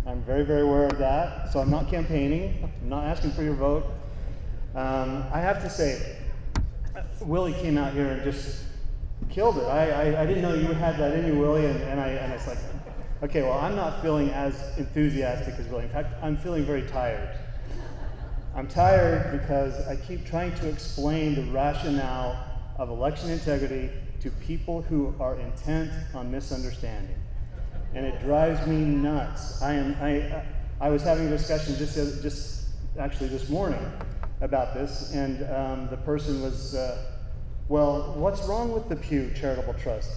I'm very, very aware of that. So I'm not campaigning. I'm not asking for your vote. I have to say, Willie came out here and just killed it. I didn't know you had that in you, Willie, and it's like, okay, well, I'm not feeling as enthusiastic as Willie. In fact, I'm feeling very tired. I'm tired because I keep trying to explain the rationale of election integrity to people who are intent on misunderstanding. And it drives me nuts. I was having a discussion just actually this morning about this, and the person was, well, what's wrong with the Pew Charitable Trust?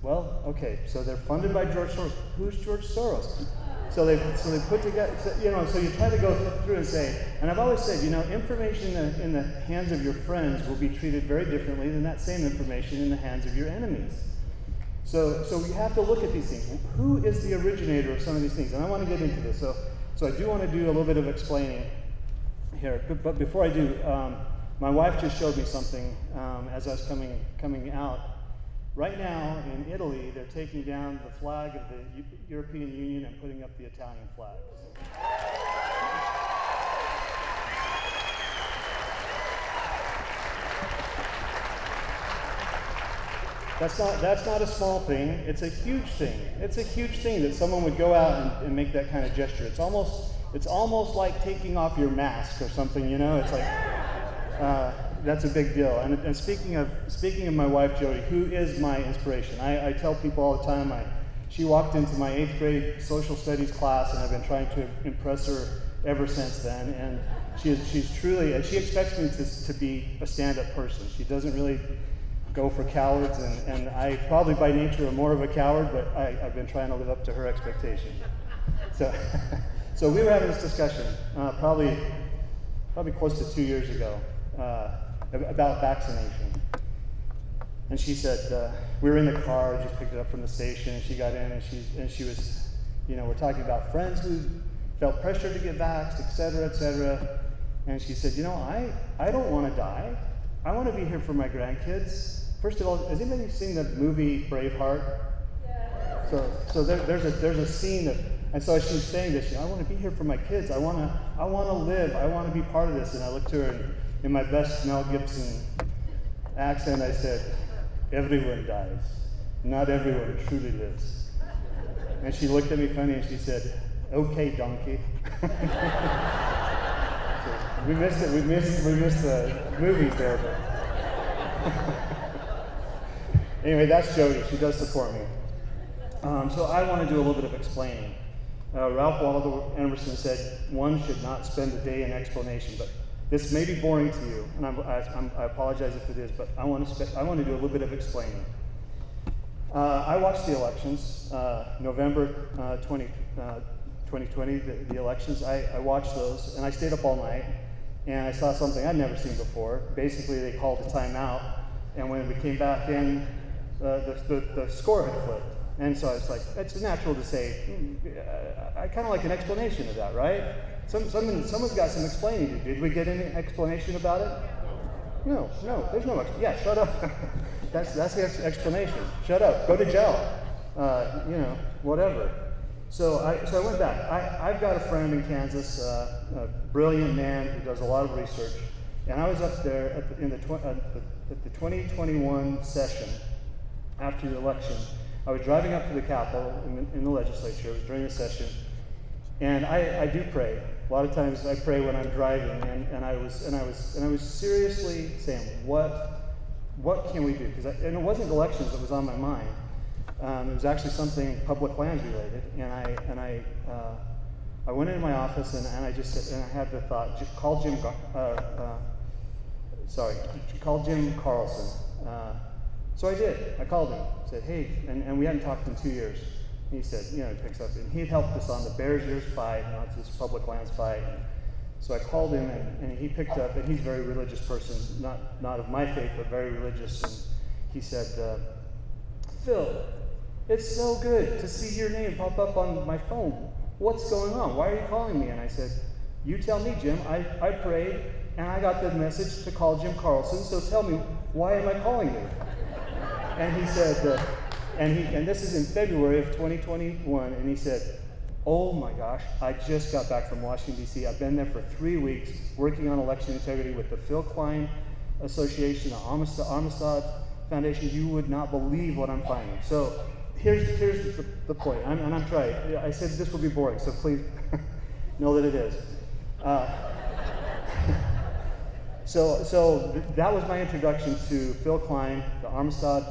Well, okay, so they're funded by George Soros. Who's George Soros? So they put together, so you try to go through and say, and I've always said, information in the hands of your friends will be treated very differently than that same information in the hands of your enemies. So we have to look at these things. Who is the originator of some of these things? And I want to get into this. So I do want to do a little bit of explaining here. But before I do, my wife just showed me something as I was coming out. Right now in Italy, they're taking down the flag of the European Union and putting up the Italian flag. That's not a small thing. It's a huge thing. It's a huge thing that someone would go out and make that kind of gesture. It's almost like taking off your mask or something. It's like that's a big deal. And speaking of my wife Jody, who is my inspiration, I tell people all the time. She walked into my 8th grade social studies class, and I've been trying to impress her ever since then. And she's truly, and she expects me to be a stand-up person. She doesn't really go for cowards, and I probably by nature am more of a coward, but I've been trying to live up to her expectation. So we were having this discussion probably close to 2 years ago about vaccination. And she said, we were in the car, just picked it up from the station, and she got in, and she was, we're talking about friends who felt pressure to get vaxxed, et cetera, and she said, I don't want to die. I want to be here for my grandkids. First of all, has anybody seen the movie Braveheart? Yeah. So there's a scene and so she's saying this, I want to be here for my kids. I want to live. I want to be part of this. And I looked to her and in my best Mel Gibson accent, I said, everyone dies. Not everyone truly lives. And she looked at me funny and she said, okay, donkey. So we missed it. We missed the movies there. Anyway, that's Jody. She does support me. So I want to do a little bit of explaining. Ralph Waldo Emerson said, one should not spend a day in explanation, but this may be boring to you, and I apologize if it is, but I want to do a little bit of explaining. I watched the elections, November 2020, the elections. I watched those, and I stayed up all night, and I saw something I'd never seen before. Basically, they called a timeout, and when we came back in, the score had flipped. And so I was like, it's natural to say, I kind of like an explanation of that, right? Someone's got some explaining to do. Did we get any explanation about it? No, there's no explanation. Yeah, shut up. that's the explanation. Shut up. Go to jail. Whatever. So I went back. I've got a friend in Kansas, a brilliant man who does a lot of research, and I was up there at the 2021 session after the election. I was driving up to the Capitol in the legislature. It was during the session, and I do pray. A lot of times I pray when I'm driving, and I was seriously saying, what can we do? And it wasn't elections that was on my mind. It was actually something public lands related, and I went into my office and I just said, and I had the thought, call Jim Carlson. So I did. I called him. I said, hey, and we hadn't talked in 2 years. And he said, he picks up, and he'd helped us on the Bears-Ears fight, it's this public lands fight. And so I called him, and he picked up, and he's a very religious person, not of my faith, but very religious. And he said, Phil, it's so good to see your name pop up on my phone. What's going on? Why are you calling me? And I said, you tell me, Jim. I prayed, and I got the message to call Jim Carlson, so tell me, why am I calling you? And he said, and this is in February of 2021, and he said, oh my gosh, I just got back from Washington, D.C. I've been there for 3 weeks working on election integrity with the Phil Klein Association, the Amistad Foundation. You would not believe what I'm finding. So here's the point, and I'm trying. I said this will be boring, so please know that it is. So that was my introduction to Phil Klein, the Amistad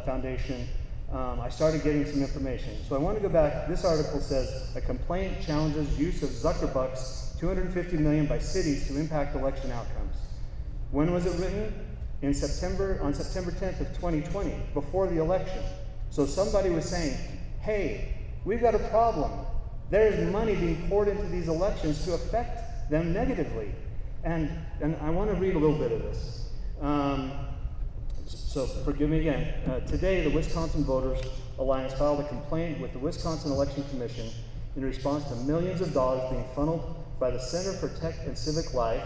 Foundation. I started getting some information. So I want to go back. This article says, a complaint challenges use of Zuckerbucks $250 million by cities to impact election outcomes. When was it written? On September 10th of 2020, before the election. So somebody was saying, hey, we've got a problem. There's money being poured into these elections to affect them negatively. And I want to read a little bit of this. So forgive me again. Today, the Wisconsin Voters Alliance filed a complaint with the Wisconsin Election Commission in response to millions of dollars being funneled by the Center for Tech and Civic Life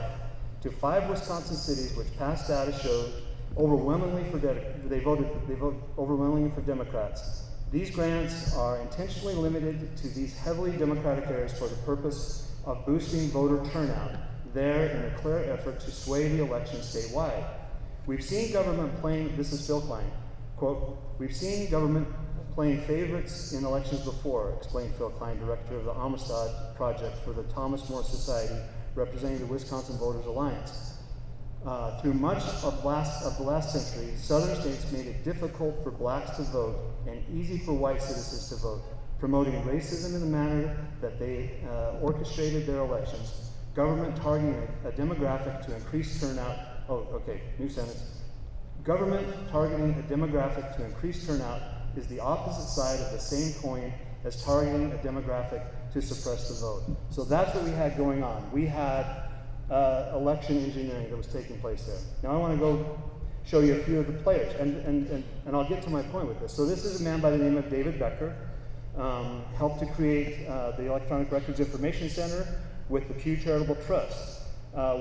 to 5 Wisconsin cities, which past data showed overwhelmingly they vote overwhelmingly for Democrats. These grants are intentionally limited to these heavily Democratic areas for the purpose of boosting voter turnout, there in a clear effort to sway the election statewide. We've seen government playing, this is Phil Klein, quote, we've seen government playing favorites in elections before, explained Phil Klein, director of the Amistad Project for the Thomas More Society, representing the Wisconsin Voters Alliance. Through much of the last century, southern states made it difficult for blacks to vote and easy for white citizens to vote, promoting racism in the manner that they orchestrated their elections. Government targeting a demographic to increase turnout. Oh, okay, new sentence. Government targeting a demographic to increase turnout is the opposite side of the same coin as targeting a demographic to suppress the vote. So that's what we had going on. We had election engineering that was taking place there. Now I want to go show you a few of the players, and I'll get to my point with this. So this is a man by the name of David Becker, helped to create the Electronic Records Information Center with the Pew Charitable Trust,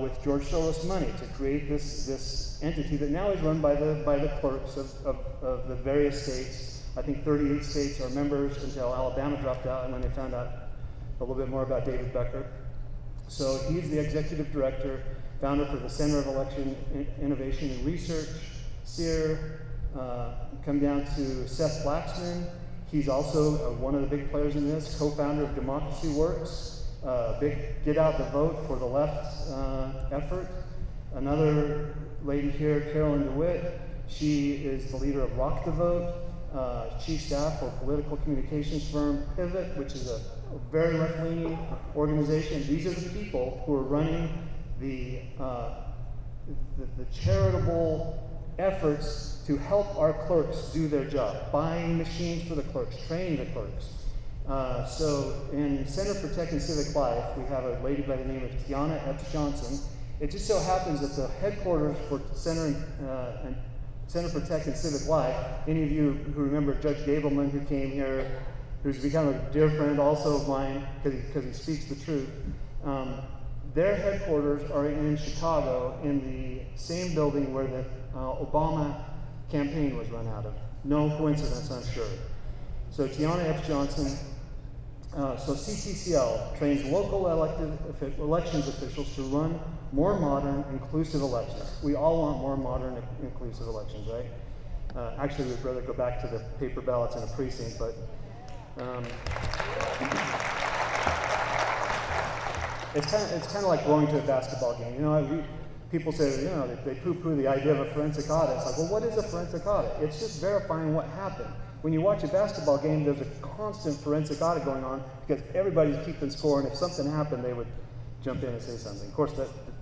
with George Soros money to create this entity that now is run by the clerks of the various states. I think 38 states are members until Alabama dropped out and when they found out a little bit more about David Becker. So he's the executive director, founder for the Center of Election Innovation and Research, SEER. Come down to Seth Flaxman. He's also one of the big players in this, co-founder of Democracy Works, big get out the vote for the left effort. Another lady here, Carolyn DeWitt, she is the leader of Rock the Vote, chief staff for political communications firm Pivot, which is a very left-leaning organization. These are the people who are running the charitable efforts to help our clerks do their job, buying machines for the clerks, training the clerks. So in Center for Tech and Civic Life, we have a lady by the name of Tiana Epps Johnson. It just so happens that the headquarters for Center for Tech and Civic Life, any of you who remember Judge Gableman who came here, who's become a dear friend also of mine because he speaks the truth, their headquarters are in Chicago in the same building where the Obama campaign was run out of. No coincidence, I'm sure. So Tiana Epps Johnson, so CTCL trains local elections officials to run more modern, inclusive elections. We all want more modern, inclusive elections, right? Actually, we'd rather go back to the paper ballots in a precinct, but it's kind of like going to a basketball game. You know, people say, you know, they poo-poo the idea of a forensic audit. It's like, well, what is a forensic audit? It's just verifying what happened. When you watch a basketball game, there's a constant forensic audit going on because everybody's keeping score, and if something happened, they would jump in and say something. Of course,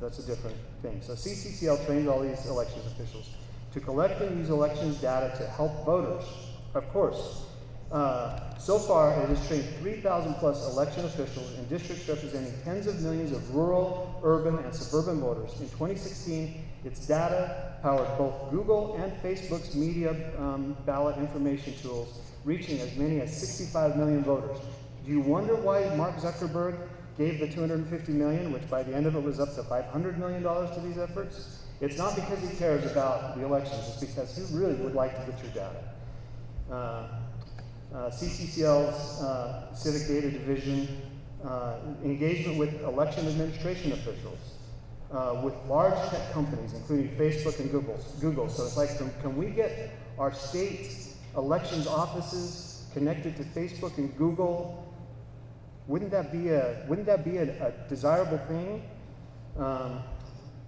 that's a different thing. So CTCL trains all these elections officials to collect and use elections data to help voters, of course. So far, it has trained 3,000 plus election officials in districts representing tens of millions of rural, urban, and suburban voters. In 2016, its data powered both Google and Facebook's media ballot information tools, reaching as many as 65 million voters. Do you wonder why Mark Zuckerberg gave the $250 million, which by the end of it was up to $500 million to these efforts? It's not because he cares about the elections, it's because he really would like to get your data. CCCL's Civic Data Division, engagement with election administration officials, with large tech companies, including Facebook and Google. So it's like, can we get our state elections offices connected to Facebook and Google? Wouldn't that be a desirable thing?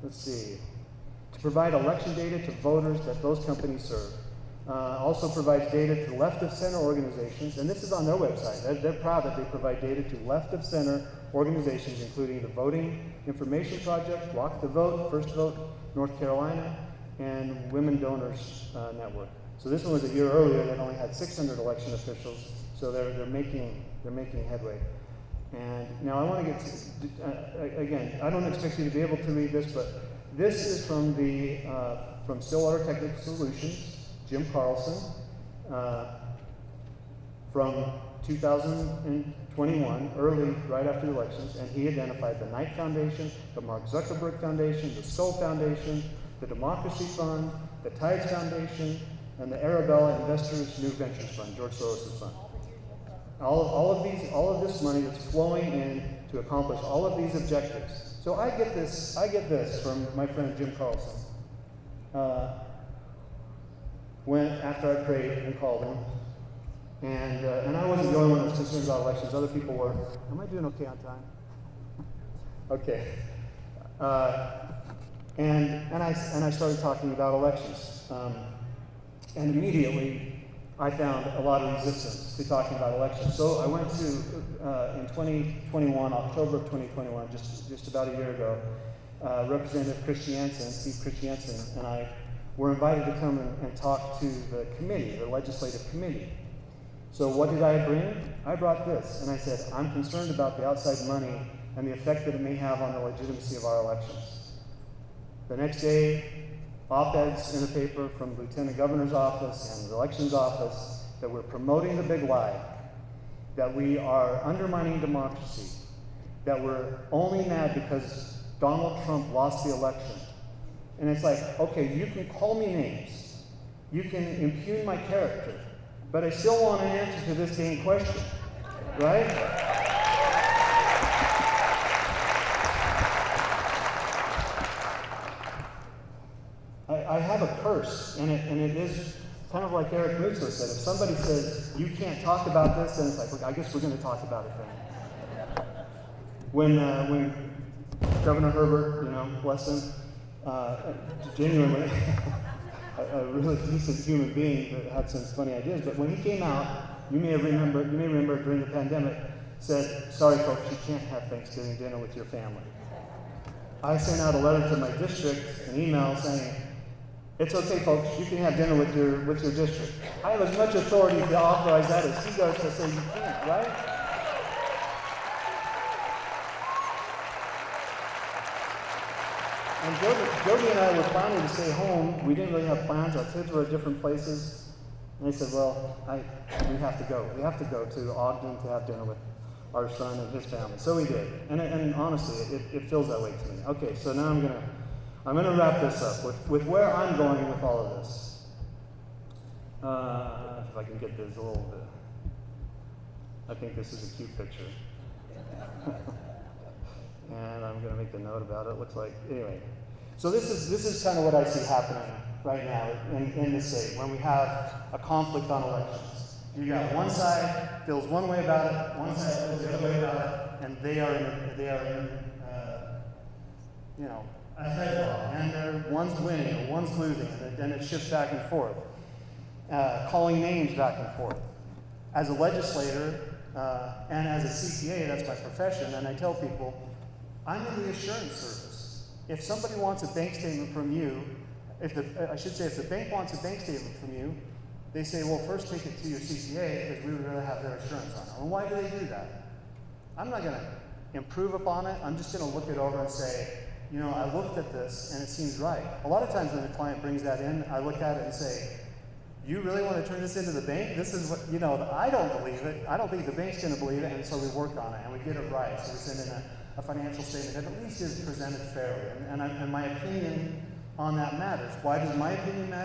Let's see. To provide election data to voters that those companies serve. Also provides data to left-of-center organizations, and this is on their website. They're proud that they provide data to left-of-center organizations, including the Voting Information Project, Walk the Vote, First Vote, North Carolina, and Women Donors Network. So this one was a year earlier. That only had 600 election officials, so they're making headway. And now I want to get to, again, I don't expect you to be able to read this, but this is from from Stillwater Technical Solutions, Jim Carlson, from 2021, right after the elections, and he identified the Knight Foundation, the Mark Zuckerberg Foundation, the Skoll Foundation, the Democracy Fund, the Tides Foundation, and the Arabella Investors New Ventures Fund, George Soros' fund. All of this money that's flowing in to accomplish all of these objectives. So I get this from my friend Jim Carlson. After I prayed and called him, and I wasn't the only one that was concerned about elections. Other people were. Am I doing okay on time? Okay. And I started talking about elections, and immediately I found a lot of resistance to talking about elections. So I went to in 2021, October of 2021, just about a year ago. Representative Steve Christiansen, and I were invited to come and talk to the committee, the legislative committee. So what did I bring? I brought this, and I said, I'm concerned about the outside money and the effect that it may have on the legitimacy of our elections. The next day, op-eds in the paper from the Lieutenant Governor's office and the elections office that we're promoting the big lie, that we are undermining democracy, that we're only mad because Donald Trump lost the election. And it's like, okay, you can call me names, you can impugn my character, but I still want an answer to this dang question, right? I have a curse, and it is kind of like Eric Musso said. If somebody says, you can't talk about this, then it's like, I guess we're going to talk about it then. When Governor Herbert, bless him, genuinely a really decent human being that had some funny ideas, but when he came out, you may remember during the pandemic, said, sorry folks, you can't have Thanksgiving dinner with your family. I sent out a letter to my district, an email saying, it's okay folks, you can have dinner with your district. I have as much authority to authorize that as he does to say you can't, right? And Jody and I were planning to stay home. We didn't really have plans. Our kids were at different places. And they said, well, we have to go. We have to go to Ogden to have dinner with our son and his family. So we did. And honestly, it feels that way to me. Okay, so now I'm gonna wrap this up with where I'm going with all of this. If I can get this a little bit. I think this is a cute picture. And I'm going to make a note about it. Looks like, anyway. So this is kind of what I see happening right now in the state when we have a conflict on elections. You got one side feels one way about it, one side feels the other way about it, and they are in a headlock, and one's winning or one's losing, and it shifts back and forth, calling names back and forth. As a legislator and as a CPA, that's my profession, and I tell people, I'm in the assurance service. If somebody wants a bank statement from you, if the bank wants a bank statement from you, they say, well, first take it to your CPA because we would rather have their assurance on it. And why do they do that? I'm not going to improve upon it. I'm just going to look it over and say, I looked at this and it seems right. A lot of times when the client brings that in, I look at it and say, you really want to turn this into the bank? This is what, I don't believe it. I don't think the bank's going to believe it, and so we work on it and we get it right. So we send in a financial statement that at least is presented fairly. And my opinion on that matters. Why does my opinion matter?